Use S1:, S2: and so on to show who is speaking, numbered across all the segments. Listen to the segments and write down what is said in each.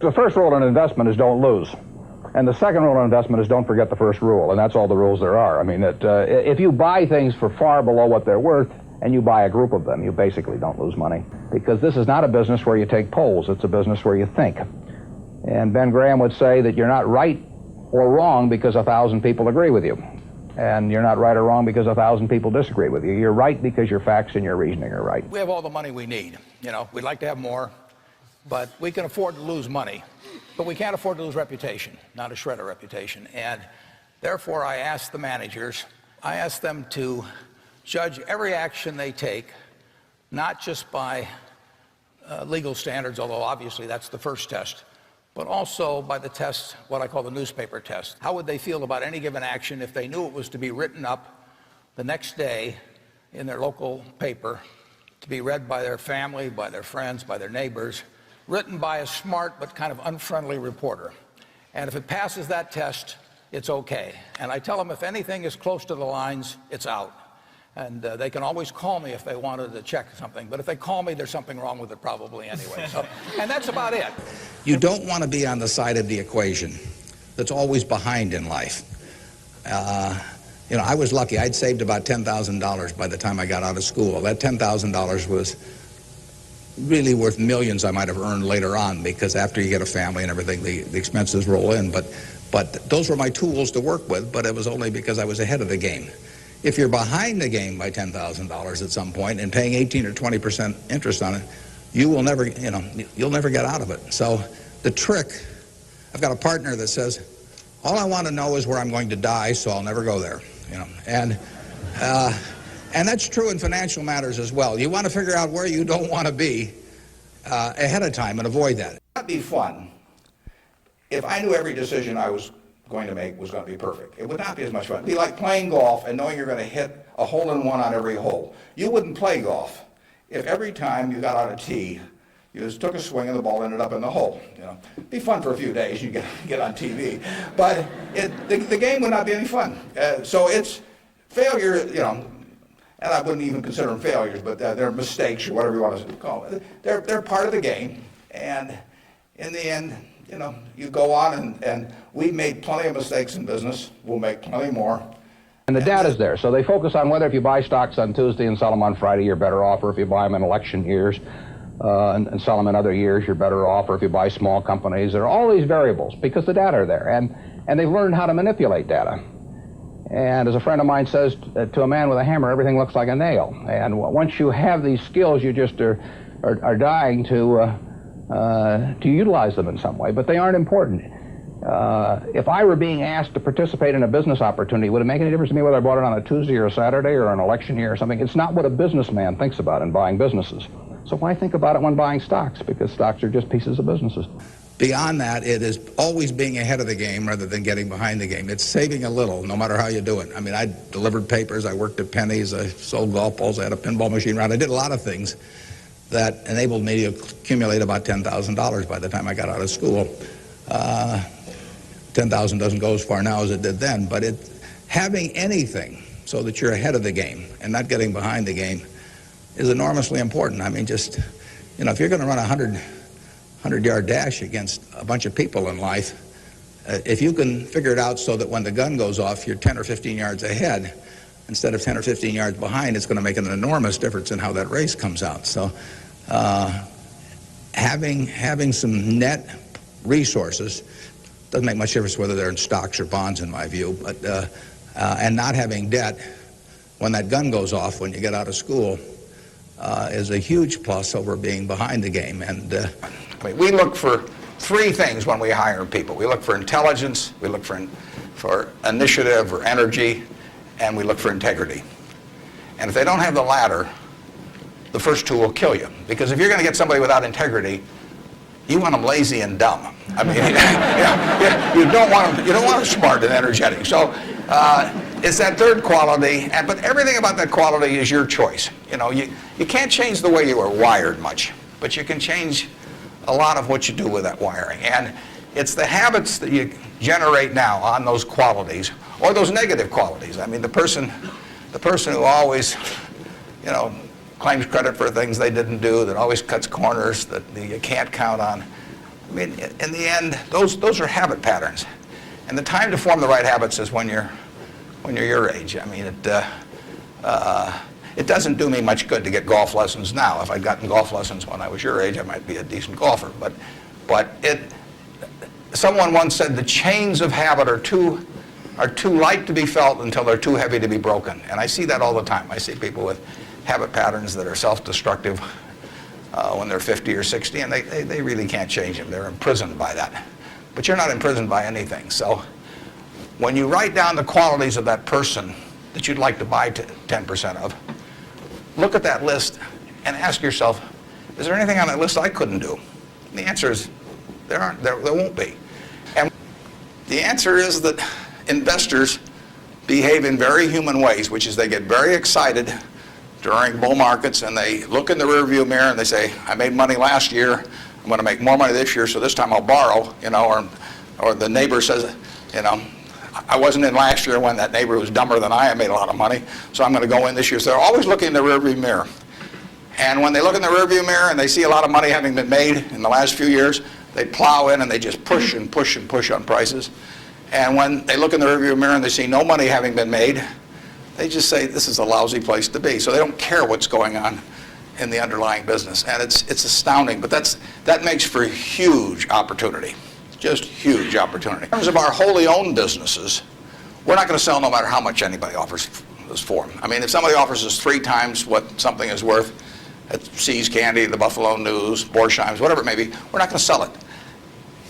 S1: The first rule in investment is don't lose. And the second rule in investment is don't forget the first rule, and that's all the rules there are. I mean, if you buy things for far below what they're worth, and you buy a group of them, you basically don't lose money. Because this is not a business where you take polls, it's a business where you think. And Ben Graham would say that you're not right or wrong because 1,000 people agree with you. And you're not right or wrong because 1,000 people disagree with you. You're right because your facts and your reasoning are right.
S2: We have all the money we need. You know, we'd like to have more, but we can afford to lose money. But we can't afford to lose reputation, not a shred of reputation. And therefore, I ask the managers, I ask them to judge every action they take, not just by legal standards, although obviously that's the first test, but also by the test, what I call the newspaper test. How would they feel about any given action if they knew it was to be written up the next day in their local paper, to be read by their family, by their friends, by their neighbors, written by a smart but kind of unfriendly reporter. And if it passes that test, it's okay. And I tell them if anything is close to the lines, it's out. And they can always call me if they wanted to check something. But if they call me, there's something wrong with it probably anyway. So, and that's about it.
S3: You don't want to be on the side of the equation that's always behind in life. You know, I was lucky. I'd saved about $10,000 by the time I got out of school. That $10,000 was really worth millions I might have earned later on, because after you get a family and everything, the expenses roll in. But those were my tools to work with, but it was only because I was ahead of the game. If you're behind the game by $10,000 at some point and paying 18 or 20% interest on it, you will never, you know, you'll never get out of it. So the trick, I've got a partner that says, all I want to know is where I'm going to die, so I'll never go there, you know. And that's true in financial matters as well. You want to figure out where you don't want to be ahead of time and avoid that.
S4: That'd be fun if I knew every decision I was going to make was going to be perfect. It would not be as much fun. It'd be like playing golf and knowing you're going to hit a hole-in-one on every hole. You wouldn't play golf if every time you got on a tee, you just took a swing and the ball ended up in the hole. You know, it'd be fun for a few days. You get on TV, but the game would not be any fun. So it's failure. You know, and I wouldn't even consider them failures, but they're mistakes or whatever you want to call them. They're part of the game, and in the end, you know, you go on, and we've made plenty of mistakes in business. We'll make plenty more.
S1: And the data's there, so they focus on whether if you buy stocks on Tuesday and sell them on Friday, you're better off, or if you buy them in election years and sell them in other years, you're better off, or if you buy small companies. There are all these variables because the data are there, and they've learned how to manipulate data. And as a friend of mine says, to a man with a hammer, everything looks like a nail. And once you have these skills, you just are dying to utilize them in some way, but they aren't important. If I were being asked to participate in a business opportunity, would it make any difference to me whether I bought it on a Tuesday or a Saturday or an election year or something? It's not what a businessman thinks about in buying businesses. So why think about it when buying stocks? Because stocks are just pieces of businesses.
S3: Beyond that, it is always being ahead of the game rather than getting behind the game. It's saving a little, no matter how you do it. I mean, I delivered papers, I worked at Penny's, I sold golf balls, I had a pinball machine around. I did a lot of things that enabled me to accumulate about $10,000 by the time I got out of school. 10,000 doesn't go as far now as it did then, but having anything so that you're ahead of the game and not getting behind the game is enormously important. I mean, just, you know, if you're going to run a 100-yard dash against a bunch of people in life, if you can figure it out so that when the gun goes off, you're 10 or 15 yards ahead instead of 10 or 15 yards behind, it's going to make an enormous difference in how that race comes out. So having some net resources doesn't make much difference whether they're in stocks or bonds, in my view, but and not having debt when that gun goes off when you get out of school is a huge plus over being behind the game. And
S4: I mean, we look for three things when we hire people. We look for intelligence, we look for initiative or energy, and we look for integrity. And if they don't have the latter, the first two will kill you. Because if you're going to get somebody without integrity, you want them lazy and dumb. I mean, you don't want them smart and energetic. So it's that third quality, but everything about that quality is your choice. You know, you can't change the way you are wired much, but you can change a lot of what you do with that wiring. And it's the habits that you generate now on those qualities, or those negative qualities. I mean, the person who always, you know, claims credit for things they didn't do, that always cuts corners, that you can't count on, mean, in the end, those are habit patterns. And the time to form the right habits is when you're your age. I mean, it doesn't do me much good to get golf lessons now. If I'd gotten golf lessons when I was your age, I might be a decent golfer. But someone once said the chains of habit are too light to be felt until they're too heavy to be broken. And I see that all the time. I see people with habit patterns that are self-destructive when they're 50 or 60, and they really can't change them. They're imprisoned by that. But you're not imprisoned by anything. So when you write down the qualities of that person that you'd like to buy 10% of, look at that list and ask yourself, is there anything on that list I couldn't do? And the answer is there won't be. And the answer is that investors behave in very human ways, which is they get very excited during bull markets and they look in the rearview mirror and they say, I made money last year, I'm going to make more money this year, so this time I'll borrow, or the neighbor says, I wasn't in last year when that neighbor was dumber than I made a lot of money, so I'm going to go in this year. So they're always looking in the rearview mirror. And when they look in the rearview mirror and they see a lot of money having been made in the last few years, they plow in and they just push and push and push on prices. And when they look in the rearview mirror and they see no money having been made, they just say, this is a lousy place to be. So they don't care what's going on in the underlying business. And it's astounding, but that makes for huge opportunity, just huge opportunity. In terms of our wholly owned businesses, we're not going to sell no matter how much anybody offers us for them. I mean, if somebody offers us 3 times what something is worth at See's Candy, the Buffalo News, Borsheim's, whatever it may be, we're not going to sell it.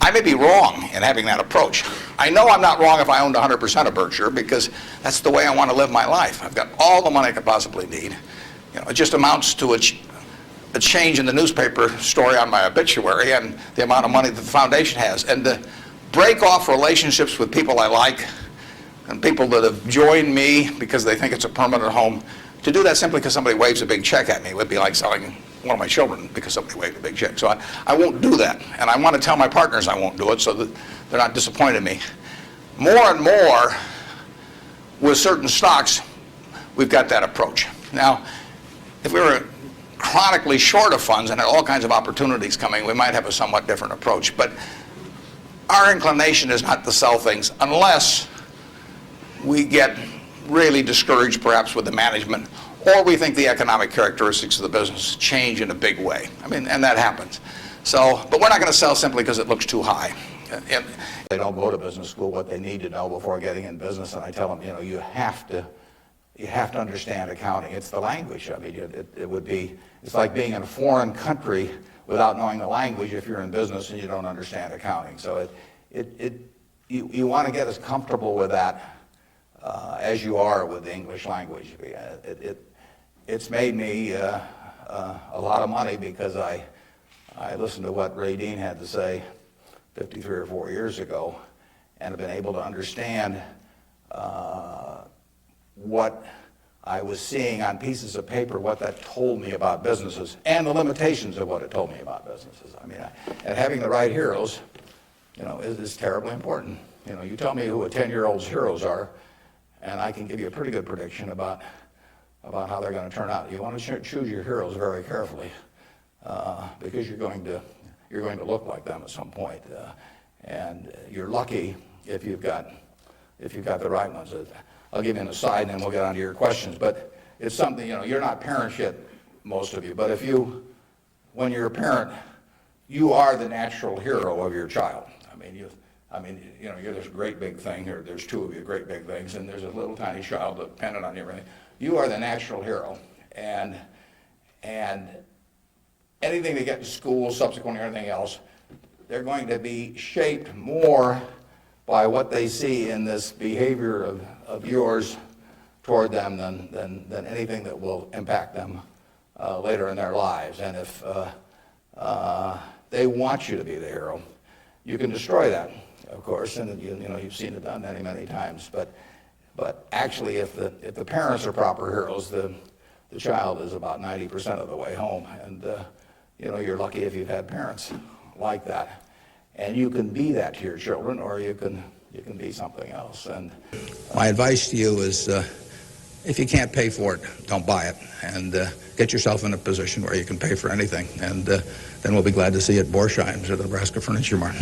S4: I may be wrong in having that approach. I know I'm not wrong if I owned 100% of Berkshire, because that's the way I want to live my life. I've got all the money I could possibly need. It just amounts to a change in the newspaper story on my obituary and the amount of money that the foundation has. And to break off relationships with people I like and people that have joined me because they think it's a permanent home, to do that simply because somebody waves a big check at me would be like selling one of my children because somebody waved a big check. So I won't do that. And I want to tell my partners I won't do it so that they're not disappointed in me. More and more, with certain stocks, we've got that approach. Now, if we were chronically short of funds and had all kinds of opportunities coming, we might have a somewhat different approach. But our inclination is not to sell things unless we get really discouraged perhaps with the management, or we think the economic characteristics of the business change in a big way. I mean, and that happens. So, but we're not going to sell simply because it looks too high. They don't go to business school what they need to know before getting in business, and I tell them, you have to understand accounting. It's the language. I mean, it's like being in a foreign country without knowing the language if you're in business and you don't understand accounting. So you want to get as comfortable with that as you are with the English language. It's made me a lot of money because I listened to what Ray Dean had to say 53 or 4 years ago and have been able to understand what I was seeing on pieces of paper, what that told me about businesses and the limitations of what it told me about businesses. I mean, and having the right heroes, is terribly important. You tell me who a 10-year-old's heroes are, and I can give you a pretty good prediction about how they're going to turn out. You want to choose your heroes very carefully because you're going to look like them at some point, and you're lucky if you've got the right ones. I'll give you an aside, and then we'll get on to your questions. But it's something, you're not parents yet, most of you. But when you're a parent, you are the natural hero of your child. You're this great big thing, or there's 2 of you great big things, and there's a little tiny child dependent on you. You are the natural hero, and anything they get in school, subsequently, or anything else, they're going to be shaped more by what they see in this behavior of yours toward them than anything that will impact them later in their lives. And if they want you to be the hero, you can destroy that, of course, and you've seen it done many, many times. But actually, if the parents are proper heroes, the child is about 90% of the way home. And you're lucky if you've had parents like that. And you can be that to your children, or you can be something else. And
S3: my advice to you is if you can't pay for it, don't buy it, and get yourself in a position where you can pay for anything. And then we'll be glad to see you at Borsheim's or the Nebraska Furniture Mart.